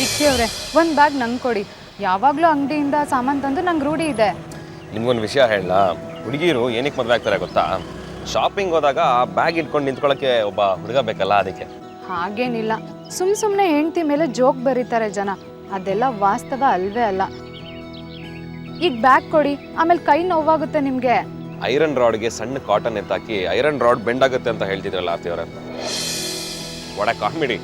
ವಿಕ್ಕಿ ಅವರೇ ಒಂದು ಬ್ಯಾಗ್ ನಂಗೆ ಕೊಡಿ. ಯಾವಾಗಲೂ ಅಂಗಡಿಯಿಂದ ಸಾಮಾನು ತಂದು ನಂಗೆ ರೂಢಿ ಇದೆ. ನಿಮ್ಗೊಂದು ವಿಷಯ ಹೇಳಲ್ಲ, ಹುಡುಗಿರು ಏನಕ್ಕೆ ಮದುವೆ ಆಗ್ತಾರೆ ಗೊತ್ತಾ? ಶಾಪಿಂಗ್ ಹೋದಾಗ ಬ್ಯಾಗ್ ಇಟ್ಕೊಂಡು ನಿಂತ್ಕೊಳ್ಳೋಕ್ಕೆ ಒಬ್ಬ ಹುಡುಗ ಬೇಕಲ್ಲ, ಅದಕ್ಕೆ. ಹಾಗೇನಿಲ್ಲ, ಸುಮ್ಮನೆ ಹೆಂಡತಿ ಮೇಲೆ ಜೋಕ್ ಬರೀತಾರೆ ಜನ, ಅದೆಲ್ಲ ವಾಸ್ತವ ಅಲ್ವೇ ಅಲ್ಲ. ಈಗ ಬ್ಯಾಗ್ ಕೊಡಿ, ಆಮೇಲೆ ಕೈ ನೋವಾಗುತ್ತೆ ನಿಮಗೆ. ಐರನ್ ರಾಡ್ಗೆ ಸಣ್ಣ ಕಾಟನ್ ಎತ್ತಾಕಿ ಐರನ್ ರಾಡ್ ಬೆಂಡ್ ಆಗುತ್ತೆ ಅಂತ ಹೇಳ್ತಿದ್ರಲ್ಲ ಆರ್ತಿ ಅವರ. ಒಡ ಕಾಮಿಡಿ.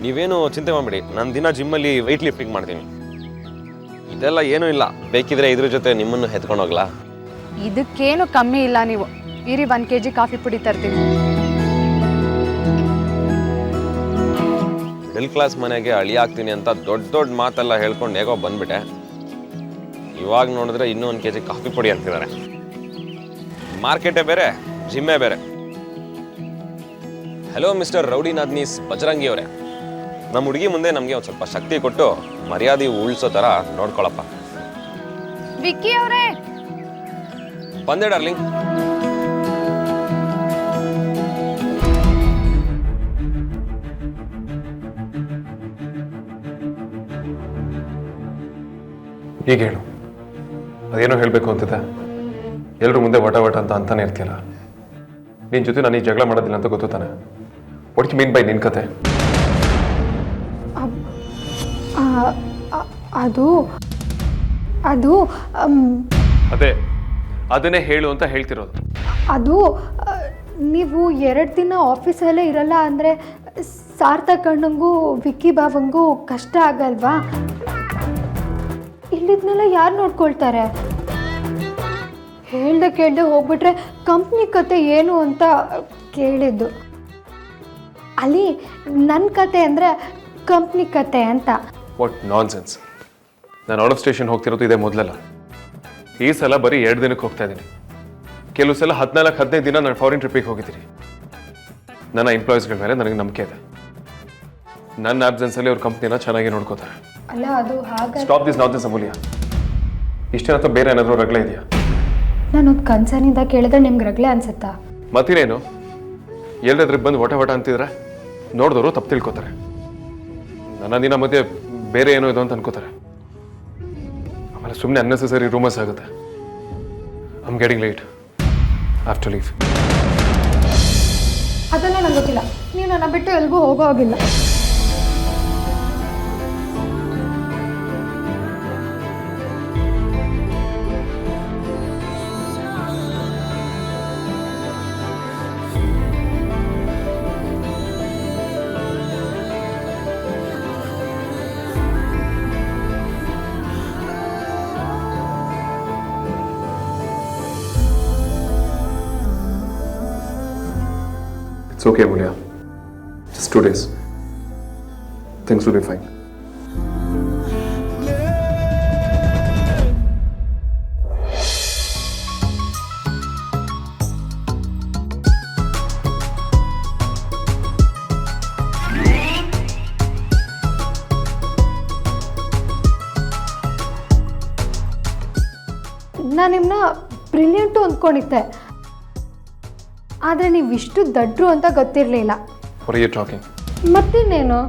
ನೀವೇನು ಚಿಂತೆ ಮಾಡ್ಬಿಡಿ, ನಾನು ದಿನ ಜಿಮ್ಮಲ್ಲಿ ವೆಯ್ಟ್ ಲಿಫ್ಟಿಂಗ್ ಮಾಡ್ತೀನಿ. ಇದೆಲ್ಲ ಏನೂ ಇಲ್ಲ, ಬೇಕಿದ್ರೆ ಇದ್ರ ಜೊತೆ ನಿಮ್ಮನ್ನು ಎತ್ಕೊಂಡು ಹೋಗ್ಲಾ? ಇದಕ್ಕೇನು ಕಮ್ಮಿ ಇಲ್ಲ. ನೀವು ಇರಿ, 1 kg ಕಾಫಿ ಪುಡಿ ತರ್ತೀನಿ. ಮಿಡಲ್ ಕ್ಲಾಸ್ ಮನೆಗೆ ಅಳಿ ಆಗ್ತೀನಿ ಅಂತ ದೊಡ್ಡ ದೊಡ್ಡ ಮಾತೆಲ್ಲ ಹೇಳ್ಕೊಂಡು ಹೇಗೋ ಬಂದ್ಬಿಟ್ಟೆ. ಇವಾಗ ನೋಡಿದ್ರೆ ಇನ್ನೂ 1 kg ಕಾಫಿ ಪುಡಿ ಅಂತಿದ್ದಾರೆ. ಮಾರ್ಕೆಟೇ ಬೇರೆ, ಜಿಮ್ಮೇ ಬೇರೆ. ಹಲೋ ಮಿಸ್ಟರ್ ರೌಡಿ ನಾದ್ನೀಸ್ ಬಜರಂಗಿ ಅವರೇ, ನಮ್ಮ ಹುಡುಗಿ ಮುಂದೆ ನಮಗೆ ಒಂದು ಸ್ವಲ್ಪ ಶಕ್ತಿ ಕೊಟ್ಟು ಮರ್ಯಾದೆ ಉಳಿಸೋ ಥರ ನೋಡ್ಕೊಳಪ್ಪ. ವಿಕ್ಕಿ ಅವರೇ ಬಂದೆ ಡಾರ್ಲಿಂಗ್. ಈಗ ಹೇಳು, ಅದೇನೋ ಹೇಳಬೇಕು ಅಂತಿದೆ. ಎಲ್ಲರೂ ಮುಂದೆ ವಟ ವಟ ಅಂತ ಅಂತಾನೆ ಇರ್ತೀಯಲ್ಲ. ನಿನ್ನ ಜೊತೆ ನಾನು ಈ ಜಗಳ ಮಾಡೋದಿಲ್ಲ ಅಂತ ಗೊತ್ತು ತಾನೆ? ವಾಟ್ ಯು ಮೀನ್ ಬೈ ನಿನ್ನ ಕತೆ? ಅದು ಅದು ಅದೇ ಅದನ್ನೇ ಹೇಳು ಅಂತ ಹೇಳ್ತಿರೋದು. ಅದು ನೀವು 2 ದಿನ ಆಫೀಸಲ್ಲೇ ಇರಲ್ಲ ಅಂದರೆ ಸಾರ್ಥಕ್ ಅಣ್ಣಂಗೂ ವಿಕ್ಕಿ ಬಾವಂಗೂ ಕಷ್ಟ ಆಗಲ್ವಾ? ಇಲ್ಲಿದ್ನೆಲ್ಲ ಯಾರು ನೋಡ್ಕೊಳ್ತಾರೆ? ಕೇಳ್ದೆ ಹೋಗ್ಬಿಟ್ರೆ ಕಂಪ್ನಿ ಕತೆ ಏನು ಅಂತ ಕೇಳಿದ್ದು. ಅಲ್ಲಿ ನನ್ನ ಕತೆ ಅಂದರೆ ಕಂಪ್ನಿ ಕತೆ ಅಂತ. What nonsense. ನಾನು ಔಟ್ ಆಫ್ ಸ್ಟೇಷನ್ ಹೋಗ್ತಿರೋದು ಇದೇ ಮೊದಲಲ್ಲ. ಈ ಸಲ ಬರೀ 2 ದಿನಕ್ಕೆ ಹೋಗ್ತಾ ಇದ್ದೀನಿ. ಕೆಲವು ಸಲ 14-15 ದಿನ ನಾನು ಫಾರಿನ್ ಟ್ರಿಪ್ಪಿಗೆ ಹೋಗಿದ್ದೀನಿ. ನನ್ನ ಎಂಪ್ಲಾಯೀಸ್ಗಳ ಮೇಲೆ ನನಗೆ ನಂಬಿಕೆ ಇದೆ. ನನ್ನ ಆಬ್ಸೆನ್ಸಲ್ಲಿ ಅವ್ರ ಕಂಪ್ನಿನ ಚೆನ್ನಾಗಿ ನೋಡ್ಕೋತಾರೆ. ಅಲ್ಲ, ಅದು ಹಾಗೆ. ಸ್ಟಾಪ್ ದಿಸ್ ನಾನ್ಸೆನ್ಸ್ ಅಮೂಲ್ಯ. ಇಷ್ಟೇ ಅಥವಾ ಬೇರೆ ಏನಾದರೂ ರಗಳೆ ಇದೆಯಾ? ನಾನೊಂದು ಕನ್ಸರ್ನಿಂದ ಕೇಳಿದ್ರೆ ನಿಮ್ಗೆ ರಗಳೆ ಅನ್ಸುತ್ತಾ? ಮತ್ತೇನೇನು, ಎಲ್ಲರದ್ರಿಗೆ ಬಂದು ವಟ ವಟ ಅಂತಿದ್ರೆ ನೋಡಿದವರು ತಪ್ಪು ತಿಳ್ಕೊತಾರೆ. ನನ್ನ ದಿನ ಮಧ್ಯೆ ಬೇರೆ ಏನೋ ಇದು ಅಂತ ಅನ್ಕೋತಾರೆ. ಆಮೇಲೆ ಸುಮ್ಮನೆ ಅನ್ನೆಸೆಸರಿ ರೂಮರ್ಸ್ ಆಗುತ್ತೆ. I am getting late, have to leave. ಅದೆಲ್ಲ ನಂಗೆ ಗೊತ್ತಿಲ್ಲ. ನೀವು ನನ್ನ ಬಿಟ್ಟು ಎಲ್ಗೂ ಹೋಗೋ ಹೋಗಿಲ್ಲ. It's okay, Amulya. Just 2 days. Things will be fine. ನಾನು ನಿಮ್ಮನ್ನ ಬ್ರಿಲಿಯಂಟು ಅಂದ್ಕೊಂಡಿದ್ದೆ, ಆದರೆ ನೀವು ಇಷ್ಟು ದಡ್ರು ಅಂತ ಗೊತ್ತಿರಲಿಲ್ಲ. What are you talking? ಮತ್ತಿನ್ನೇನು,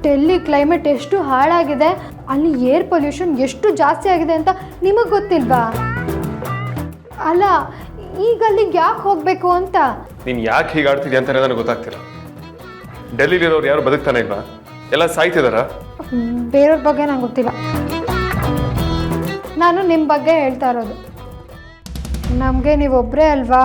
ಡೆಲ್ಲಿ ಕ್ಲೈಮೇಟ್ ಎಷ್ಟು ಹಾಳಾಗಿದೆ, ಅಲ್ಲಿ ಏರ್ ಪೊಲ್ಯೂಷನ್ ಎಷ್ಟು ಜಾಸ್ತಿ ಆಗಿದೆ ಅಂತ ನಿಮಗೆ ಗೊತ್ತಿಲ್ವಾ? ಅಲ್ಲ, ಈಗ ಅಲ್ಲಿಗೆ ಯಾಕೆ ಹೋಗಬೇಕು ಅಂತ. ನೀನು ಯಾಕೆ ಹೀಗೆ ಆಡ್ತಿದ್ಯಾ ಅಂತಾನೆ ನನಗೆ ಗೊತ್ತಾಗ್ತಿಲ್ಲ. ಡೆಲ್ಲಿಲಿರೋರು ಯಾರು ಬದುಕ್ತಾನೆ ಇಲ್ವಾ? ಎಲ್ಲ ಸಾಯ್ತಿದಾರ? ಬೇರೆಯವ್ರ ಬಗ್ಗೆ ನಂಗೆ ಗೊತ್ತಿಲ್ಲ. ನಾನು ನಿಮ್ಮ ಬಗ್ಗೆ ಹೇಳ್ತಾ ಇರೋದು. ನಮಗೆ ನೀವೊಬ್ಬರೇ ಅಲ್ವಾ?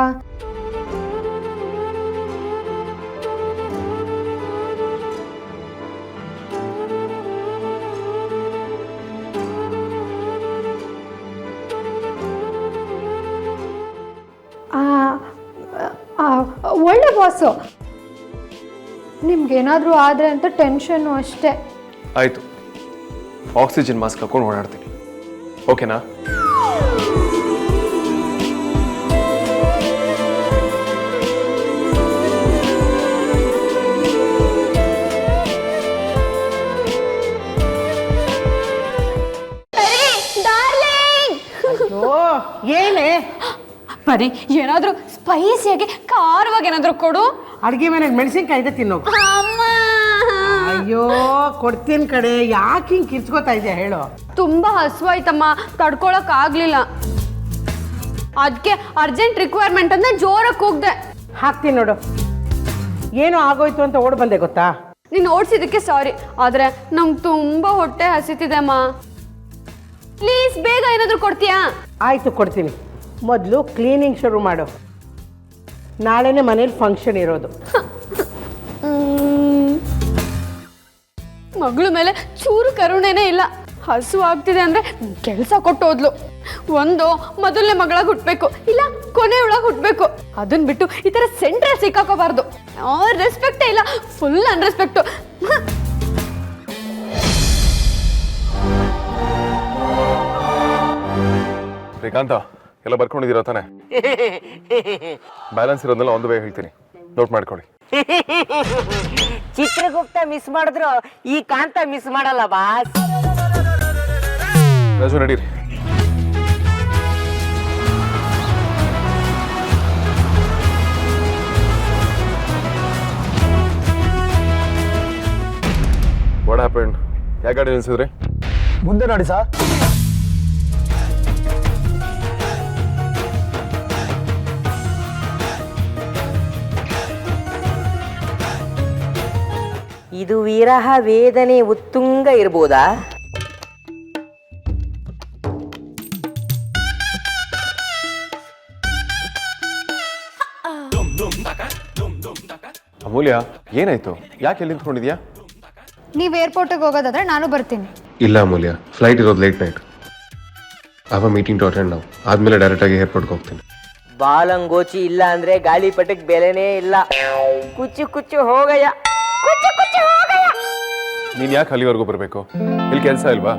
ಒಳ್ಳೆ ಬಾಸು. ನಿಮ್ಗೇನಾದರೂ ಆದರೆ ಅಂತ ಟೆನ್ಷನ್ನು ಅಷ್ಟೇ. ಆಯಿತು, ಆಕ್ಸಿಜನ್ ಮಾಸ್ಕ್ ಹಾಕೊಂಡು ಓಡಾಡ್ತೀನಿ. ಓಕೆನಾ? ಏನೇ ಬರೀ ಏನಾದರೂ ಸ್ಪೈಸಿಯಾಗಿ ಖಾರವಾಗಿ ಏನಾದರೂ ಕೊಡು. ಅಡುಗೆ ಮನೆಗೆ ಮೆಣಸಿನ್ಕಾಯಿ ಇದೆ ತಿನ್ನೋದು. ಅಯ್ಯೋ ಕೊಡ್ತೀನಿ ಕಡೆ, ಯಾಕೆ ಹಿಂಗೆ ಕಿರ್ಚ್ಕೋತಾ ಇದೆಯಾ ಹೇಳು? ತುಂಬಾ ಹಸುವಾಯ್ತಮ್ಮ, ತಡ್ಕೊಳಕ್ ಆಗ್ಲಿಲ್ಲ. ಅದಕ್ಕೆ ಅರ್ಜೆಂಟ್ ರಿಕ್ವೈರ್ಮೆಂಟ್ ಅಂತ ಜೋರಾಗಿ ಕೂಗ್ದೆ. ಹಾಕ್ತೀನಿ ನೋಡು. ಏನೋ ಆಗೋಯ್ತು ಅಂತ ಓಡ್ ಬಂದೆ ಗೊತ್ತಾ? ನೀನು ಓಡಿಸಿದಕ್ಕೆ ಸಾರಿ, ಆದ್ರೆ ನಂಗೆ ತುಂಬಾ ಹೊಟ್ಟೆ ಹಸಿತಿದೆ ಅಮ್ಮ. ಪ್ಲೀಸ್ ಬೇಗ ಏನಾದರೂ ಕೊಡ್ತೀಯಾ? ಆಯಿತು, ಕೊಡ್ತೀನಿ. ಮೊದಲು ಕ್ಲೀನಿಂಗ್ ಶುರು ಮಾಡು. ನಾಳೆನೇ ಮನೇಲಿ ಫಂಕ್ಷನ್ ಇರೋದು. ಮಗಳ ಮೇಲೆ ಚೂರು ಕರುಣೆನೇ ಇಲ್ಲ. ಹಸು ಆಗ್ತಿದೆ ಅಂದ್ರೆ ಕೆಲಸ ಕೊಟ್ಟು ಹೋದ್ಲು. ಒಂದು ಮೊದಲನೇ ಮಗಳಾಗಿ ಹುಟ್ಟಬೇಕು, ಇಲ್ಲ ಕೊನೆ ಒಳಗೆ ಹುಟ್ಟಬೇಕು. ಅದನ್ನ ಬಿಟ್ಟು ಈ ಥರ ಸೆಂಟ್ರಲ್ ಸಿಕ್ಕಾಕೋಬಾರ್ದು. ರೆಸ್ಪೆಕ್ಟೇ ಇಲ್ಲ, ಫುಲ್ ಅನ್ರೆಸ್ಪೆಕ್ಟು. ಶ್ರೀಕಾಂತ, ಎಲ್ಲ ಬರ್ಕೊಂಡಿದ್ದೀರಾ ತಾನೆ? ಬ್ಯಾಲೆನ್ಸ್ ಇರೋದನ್ನೆಲ್ಲ ಒಂದು ಬೇಗ ಹೇಳ್ತೀನಿ, ನೋಟ್ ಮಾಡ್ಕೊಳ್ಳಿ. ಚಿತ್ರಗುಪ್ತ ಮಿಸ್ ಮಾಡಿದ್ರು ಈ ಕಾಂತ ಮಿಸ್ ಮಾಡಲ್ಲ ಬಾಸ್. ರಾಜು ನಡೀರಿ. What happened? ಯಾಕೆ ಗಾಡಿ ನಿಲ್ಸಿದ್ರಿ? ಮುಂದೆ ನೋಡಿ ಸರ್. ಇದು ವಿರಹ ವೇದನೆ ಉತ್ತುಂಗ ಇರ್ಬೋದಾ? ಅಮೂಲ್ಯ, ಏನಾಯ್ತು? ಯಾಕೆ ಎಲ್ಲಿ ನಿಂತ್ಕೊಂಡಿದ್ಯಾ? ನೀವು ಏರ್ಪೋರ್ಟಿಗೆ ಹೋಗೋದಾದ್ರೆ ನಾನು ಬರ್ತೀನಿ. ಇಲ್ಲ ಅಮೂಲ್ಯ, ಫ್ಲೈಟ್ ಇರೋದು ಲೇಟ್ ನೈಟ್. ಅವ ಮೀಟಿಂಗ್ ಟು ಅಟೆಂಡ್ ನಾವು ಆದ್ಮೇಲೆ ಡೈರೆಕ್ಟ್ ಆಗಿ ಏರ್ಪೋರ್ಟ್ಗೆ ಹೋಗ್ತೀನಿ. ಬಾಲಂಗೋಚಿ ಇಲ್ಲ ಅಂದ್ರೆ ಗಾಳಿಪಟಕ್ಕೆ ಬೆಲೆನೇ ಇಲ್ಲ. ಕುಚ್ಚು ಕುಚ್ಚು ಹೋಗಯ್ಯ, ಕುಚ್ಚು ಕುಚ್ಚು ಹೋಗಯ್ಯ. ನೀನ್ ಯಾಕೆ ಅಲ್ಲಿವರೆಗೂ ಬರಬೇಕು? ಇಲ್ಲಿ ಕೆಲಸ ಇಲ್ವಾ?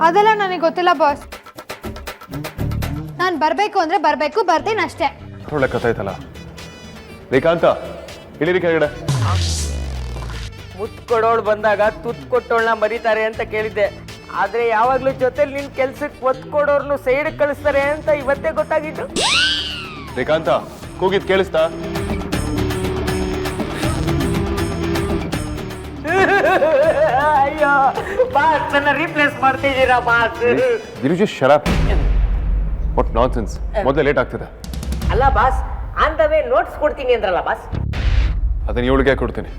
ಅದೆಲ್ಲ ನನಗೆ ಗೊತ್ತಿಲ್ಲ ಬಾಸ್. ನಾನು ಬರಬೇಕು ಅಂದ್ರೆ ಬರಬೇಕು, ಬರ್ತೀನಿ ಅಷ್ಟೇ. ಒಳ್ಳೆ ಕಥೆ ಆಯ್ತಲ್ಲ. ಶ್ರೀಕಾಂತ, ಇಳಿರಿ ಕೆಳಗಡೆ. ಮುತ್ತು ಕೊಡೋಳು ಬಂದಾಗ ತುತ್ತು ಕೊಟ್ಟೋಳ್ನ ಮರೀತಾರೆ ಅಂತ ಕೇಳಿದ್ದೆ, ಆದ್ರೆ ಯಾವಾಗ್ಲೂ ಜೊತೆಲಿ ನಿನ್ ಕೆಲ್ಸಕ್ಕೆ ಒತ್ತು ಕೊಡೋರ್ನು ಸೈಡ್ ಕಳಿಸ್ತಾರೆ ಅಂತ ಇವತ್ತೇ ಗೊತ್ತಾಗಿತ್ತು. ಶ್ರೀಕಾಂತ, ಕೂಗಿದ್ ಕೇಳಿಸ್ತಾ? ಅಯ್ಯೋ ಬಾಸ್, ನನ್ನ ರೀಪ್ಲೇಸ್ ಮಾಡ್ತಿದ್ದೀರಾ boss? Will you just shut up? What nonsense. ಮೊದಲೇ ಲೇಟ್ ಆಗ್ತಿದೆ. ಅಲ್ಲ boss, on the way notes ಕೊಡ್ತೀನಿ ಅಂದ್ರಲ್ಲ ಬಾಸ್. ಅದನ್ನ ಇವಳಿಗೆ ಕೊಡ್ತೀನಿ.